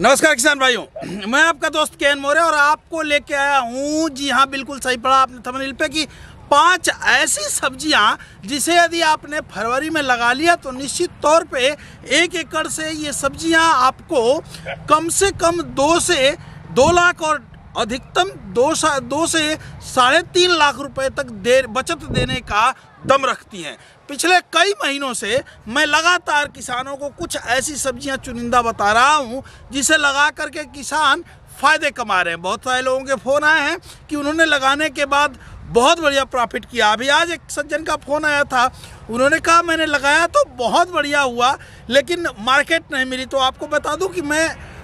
नमस्कार किसान भाइयों, मैं आपका दोस्त के एन मौर्य और आपको लेके आया हूँ, जी हाँ बिल्कुल सही पढ़ा आपने थंबनेल पे, कि 5 ऐसी सब्जियाँ जिसे यदि आपने फरवरी में लगा लिया तो निश्चित तौर पे 1 एकड़ से ये सब्जियाँ आपको कम से कम 2 लाख और अधिकतम 2 से 3.5 लाख रुपए तक बचत देने का दम रखती हैं। पिछले कई महीनों से मैं लगातार किसानों को कुछ ऐसी सब्जियां चुनिंदा बता रहा हूं जिसे लगा करके किसान फ़ायदे कमा रहे हैं। बहुत सारे लोगों के फ़ोन आए हैं कि उन्होंने लगाने के बाद बहुत बढ़िया प्रॉफिट किया। अभी आज एक सज्जन का फ़ोन आया था, उन्होंने कहा मैंने लगाया तो बहुत बढ़िया हुआ लेकिन मार्केट नहीं मिली। तो आपको बता दूं कि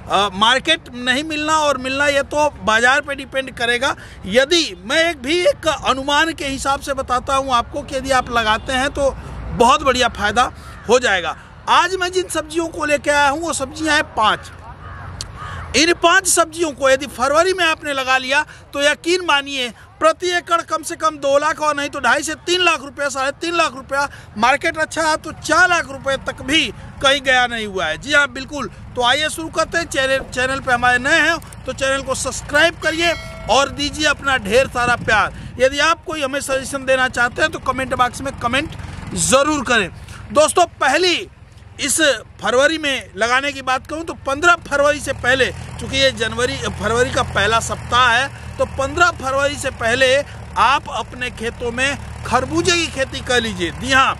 मार्केट नहीं मिलना और मिलना ये तो बाज़ार पे डिपेंड करेगा। यदि मैं एक अनुमान के हिसाब से बताता हूँ आपको कि यदि आप लगाते हैं तो बहुत बढ़िया फ़ायदा हो जाएगा। आज मैं जिन सब्जियों को लेकर आया हूँ वो सब्जियाँ हैं 5। इन 5 सब्जियों को यदि फरवरी में आपने लगा लिया तो यकीन मानिए प्रति एकड़ कम से कम 2 लाख और नहीं तो 2.5 से 3 लाख रुपया, 3.5 लाख रुपया, मार्केट अच्छा है तो 4 लाख रुपए तक भी कहीं गया नहीं हुआ है। जी हाँ बिल्कुल। तो आइए शुरू करते हैं। चैनल पे हमारे नए हैं तो चैनल को सब्सक्राइब करिए और दीजिए अपना ढेर सारा प्यार। यदि आप कोई हमें सजेशन देना चाहते हैं तो कमेंट बॉक्स में कमेंट ज़रूर करें। दोस्तों, पहली इस फरवरी में लगाने की बात करूं तो 15 फरवरी से पहले, चूँकि ये फरवरी का पहला सप्ताह है, तो 15 फरवरी से पहले आप अपने खेतों में खरबूजे की खेती कर लीजिए। जी हाँ,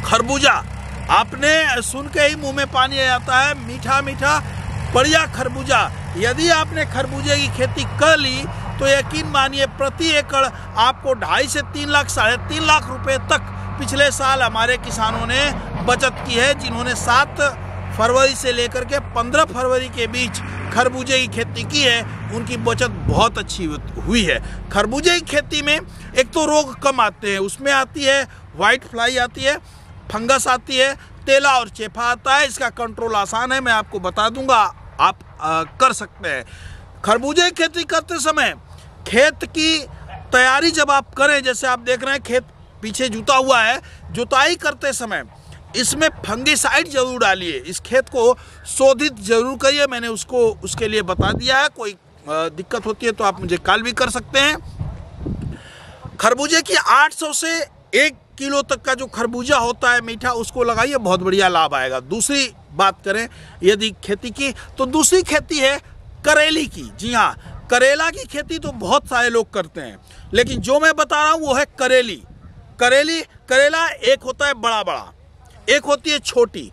खरबूजा आपने सुन के ही मुंह में पानी आ जाता है, मीठा मीठा बढ़िया खरबूजा। यदि आपने खरबूजे की खेती कर ली तो यकीन मानिए प्रति एकड़ आपको 2.5 से 3 लाख, 3.5 लाख रुपए तक पिछले साल हमारे किसानों ने बचत की है। जिन्होंने 7 फरवरी से लेकर के 15 फरवरी के बीच खरबूजे की खेती की है उनकी बचत बहुत अच्छी हुई है। खरबूजे की खेती में एक तो रोग कम आते हैं, उसमें आती है वाइट फ्लाई आती है, फंगस आती है, तेला और चेफा आता है। इसका कंट्रोल आसान है, मैं आपको बता दूंगा, आप कर सकते हैं। खरबूजे की खेती करते समय खेत की तैयारी जब आप करें, जैसे आप देख रहे हैं खेत पीछे जुता हुआ है, जुताई करते समय इसमें फंगिसाइड जरूर डालिए। इस खेत को शोधित जरूर करिए, मैंने उसके लिए बता दिया है। कोई दिक्कत होती है तो आप मुझे कॉल भी कर सकते हैं। खरबूजे की 800 से 1 किलो तक का जो खरबूजा होता है मीठा, उसको लगाइए, बहुत बढ़िया लाभ आएगा। दूसरी बात करें यदि खेती की तो दूसरी खेती है करेली की। जी हाँ, करेला की खेती तो बहुत सारे लोग करते हैं लेकिन जो मैं बता रहा हूँ वो है करेला। एक होता है बड़ा, एक होती है छोटी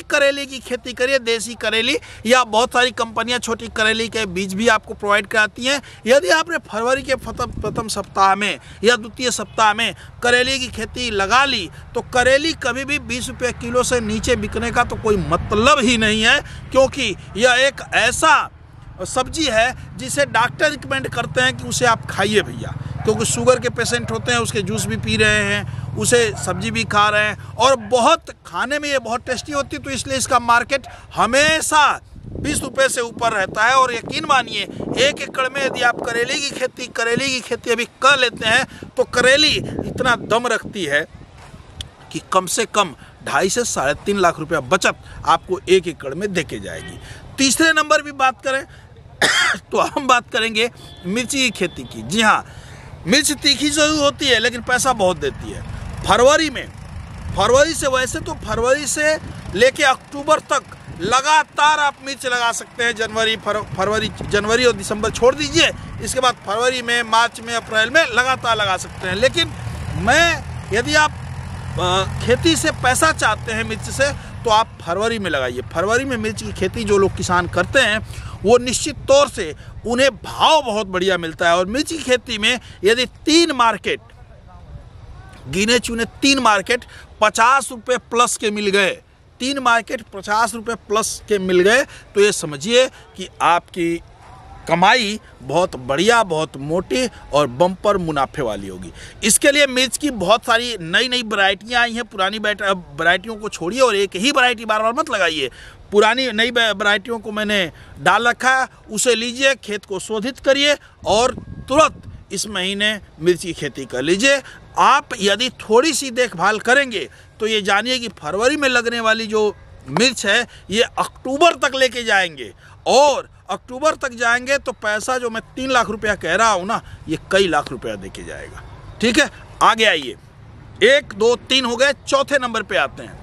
करेले की खेती करिए, देसी करेली, या बहुत सारी कंपनियां छोटी करेली के बीज भी आपको प्रोवाइड कराती हैं। यदि आपने फरवरी के प्रथम सप्ताह में या द्वितीय सप्ताह में करेली की खेती लगा ली तो करेली कभी भी 20 रुपये किलो से नीचे बिकने का तो कोई मतलब ही नहीं है, क्योंकि यह एक ऐसा सब्जी है जिसे डॉक्टर रिकमेंड करते हैं कि उसे आप खाइए भैया, क्योंकि शुगर के पेशेंट होते हैं, उसके जूस भी पी रहे हैं, उसे सब्जी भी खा रहे हैं और बहुत खाने में ये बहुत टेस्टी होती है। तो इसलिए इसका मार्केट हमेशा 20 रुपये से ऊपर रहता है। और यकीन मानिए 1 एकड़ में यदि आप करेली की खेती अभी कर लेते हैं तो करेली इतना दम रखती है कि कम से कम 2.5 से 3.5 लाख रुपया बचत आपको 1 एकड़ में देके जाएगी। तीसरे नंबर भी बात करें तो हम बात करेंगे मिर्ची की खेती की। जी हाँ, मिर्च तीखी जरूर होती है लेकिन पैसा बहुत देती है। फरवरी से, वैसे तो फरवरी से लेके अक्टूबर तक लगातार आप मिर्च लगा सकते हैं। जनवरी और दिसंबर छोड़ दीजिए, इसके बाद फरवरी में, मार्च में, अप्रैल में लगातार लगा सकते हैं। लेकिन यदि आप खेती से पैसा चाहते हैं मिर्च से तो आप फरवरी में लगाइए। फरवरी में मिर्च की खेती जो लोग किसान करते हैं वो निश्चित तौर से उन्हें भाव बहुत बढ़िया मिलता है। और मिर्च की खेती में यदि 3 मार्केट गिने चुने 3 मार्केट 50 रुपये प्लस के मिल गए, 3 मार्केट 50 रुपये प्लस के मिल गए तो ये समझिए कि आपकी कमाई बहुत बढ़िया, बहुत मोटी और बम्पर मुनाफे वाली होगी। इसके लिए मिर्च की बहुत सारी नई वैरायटियाँ आई हैं। पुरानी वैरायटियों को छोड़िए और एक ही वैरायटी बार बार मत लगाइए। पुरानी नई वैरायटियों को मैंने डाल रखा है, उसे लीजिए, खेत को शोधित करिए और तुरंत इस महीने मिर्च की खेती कर लीजिए। आप यदि थोड़ी सी देखभाल करेंगे तो ये जानिए कि फरवरी में लगने वाली जो मिर्च है ये अक्टूबर तक लेके जाएंगे, और अक्टूबर तक जाएंगे तो पैसा जो मैं 3 लाख रुपया कह रहा हूँ ना, ये कई लाख रुपया देके जाएगा। ठीक है, आगे आइए। 1 2 3 हो गए, चौथे नंबर पे आते हैं।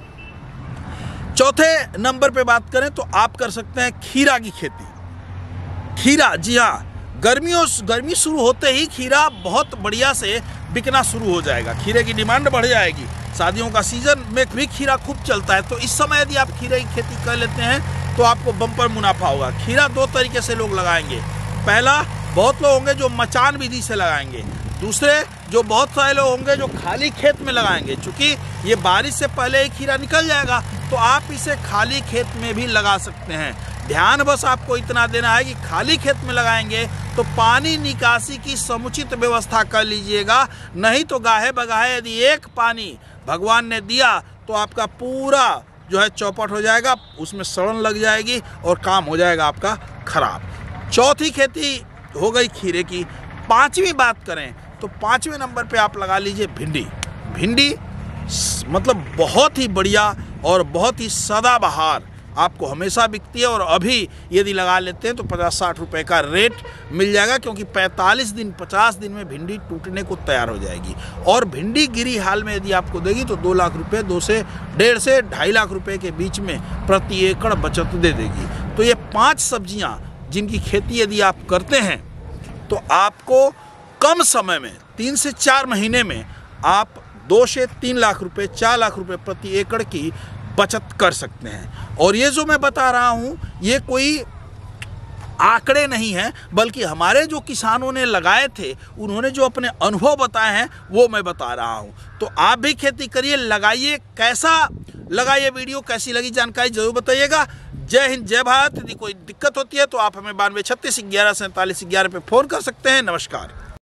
चौथे नंबर पे बात करें तो आप कर सकते हैं खीरा की खेती। खीरा, जी हाँ, गर्मी शुरू होते ही खीरा बहुत बढ़िया से बिकना शुरू हो जाएगा, खीरे की डिमांड बढ़ जाएगी। शादियों का सीजन में भी खीरा खूब चलता है, तो इस समय यदि आप खीरे की खेती कर लेते हैं तो आपको बम्पर मुनाफा होगा। खीरा 2 तरीके से लोग लगाएंगे। पहला, बहुत लोग होंगे जो मचान विधि से लगाएंगे। दूसरे, जो बहुत सारे लोग होंगे जो खाली खेत में लगाएंगे। चूँकि ये बारिश से पहले ही खीरा निकल जाएगा तो आप इसे खाली खेत में भी लगा सकते हैं। ध्यान बस आपको इतना देना है कि खाली खेत में लगाएंगे तो पानी निकासी की समुचित व्यवस्था कर लीजिएगा, नहीं तो गाहे बगाहे यदि एक पानी भगवान ने दिया तो आपका पूरा जो है चौपट हो जाएगा, उसमें सड़न लग जाएगी और काम हो जाएगा आपका खराब। चौथी खेती हो गई खीरे की। 5वीं बात करें तो 5वें नंबर पे आप लगा लीजिए भिंडी। भिंडी मतलब बहुत ही बढ़िया और बहुत ही सदाबहार, आपको हमेशा बिकती है, और अभी यदि लगा लेते हैं तो 50-60 रुपए का रेट मिल जाएगा, क्योंकि 45 दिन 50 दिन में भिंडी टूटने को तैयार हो जाएगी। और भिंडी गिरी हाल में यदि आपको देगी तो 2 लाख रुपये, 2 से 1.5 से 2.5 लाख रुपए के बीच में प्रति एकड़ बचत दे देगी। तो ये 5 सब्जियां जिनकी खेती यदि आप करते हैं तो आपको कम समय में 3 से 4 महीने में आप 2 से 3 लाख रुपए, 4 लाख रुपए प्रति एकड़ की बचत कर सकते हैं। और ये जो मैं बता रहा हूँ ये कोई आंकड़े नहीं हैं, बल्कि हमारे जो किसानों ने लगाए थे उन्होंने जो अपने अनुभव बताए हैं वो मैं बता रहा हूँ। तो आप भी खेती करिए, लगाइए। कैसा लगा ये वीडियो, कैसी लगी जानकारी जरूर बताइएगा। जय हिंद, जय भारत। यदि कोई दिक्कत होती है तो आप हमें 92 36 11 47 11 पे फ़ोन कर सकते हैं। नमस्कार।